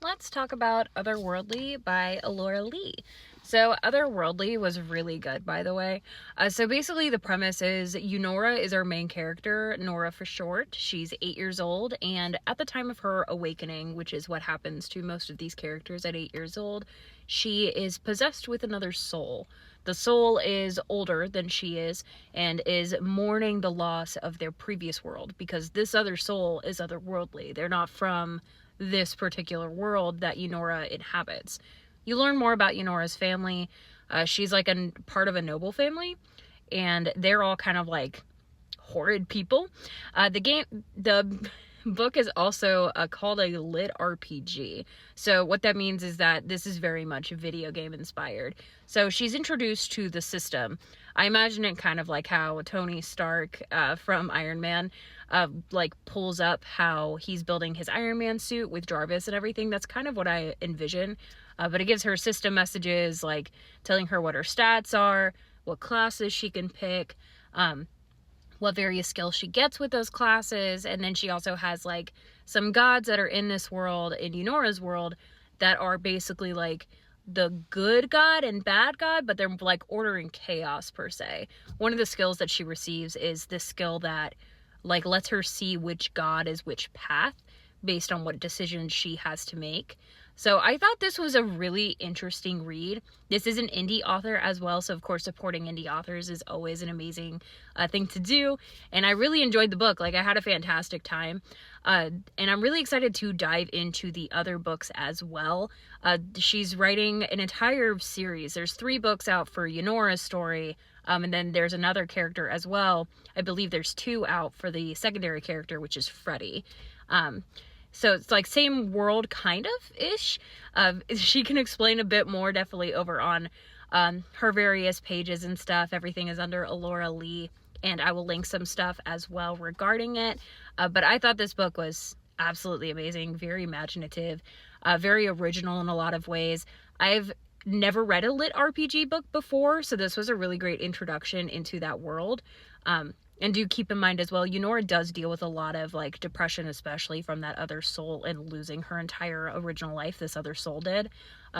let's talk about Otherworldly by Allora. So Otherworldly was really good, by the way. So basically the premise is Eunora is our main character, Nora for short. She's 8 years old, and at the time of her awakening, which is what happens to most of these characters at 8 years old, she is possessed with another soul. The soul is older than she is and is mourning the loss of their previous world because this other soul is otherworldly. They're not from this particular world that Eunora inhabits. You learn more about Eunora's family. She's like a part of a noble family, and they're all kind of like horrid people. The book is also called a lit RPG. So what that means is that this is very much video game inspired. So she's introduced to the system. I imagine it kind of like how Tony Stark from Iron Man like pulls up how he's building his Iron Man suit with Jarvis and everything. That's kind of what I envision. But it gives her system messages like telling her what her stats are, what classes she can pick, what various skills she gets with those classes. And then she also has like some gods that are in this world, in Eunora's world, that are basically like the good god and bad god, but they're like ordering chaos per se. One of the skills that she receives is this skill that like lets her see which god is which path based on what decisions she has to make. So I thought this was a really interesting read. This is an indie author as well, so of course supporting indie authors is always an amazing thing to do. And I really enjoyed the book. Like, I had a fantastic time. And I'm really excited to dive into the other books as well. She's writing an entire series. There's 3 books out for Eunora's story, and then there's another character as well. I believe there's 2 out for the secondary character, which is Freddie. So it's like same world kind of ish. She can explain a bit more definitely over on her various pages and stuff. Everything is under Allora, and I will link some stuff as well regarding it. But I thought this book was absolutely amazing, very imaginative, very original in a lot of ways. I've never read a lit RPG book before, so this was a really great introduction into that world. And do keep in mind as well, Eunora does deal with a lot of like depression, especially from that other soul and losing her entire original life. This other soul did.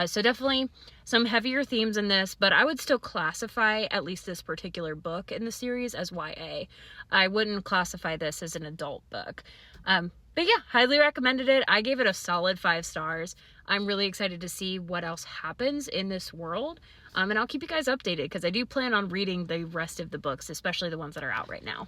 So definitely some heavier themes in this, but I would still classify at least this particular book in the series as YA. I wouldn't classify this as an adult book. But yeah, highly recommended it. I gave it a solid 5 stars. I'm really excited to see what else happens in this world. And I'll keep you guys updated because I do plan on reading the rest of the books, especially the ones that are out right now.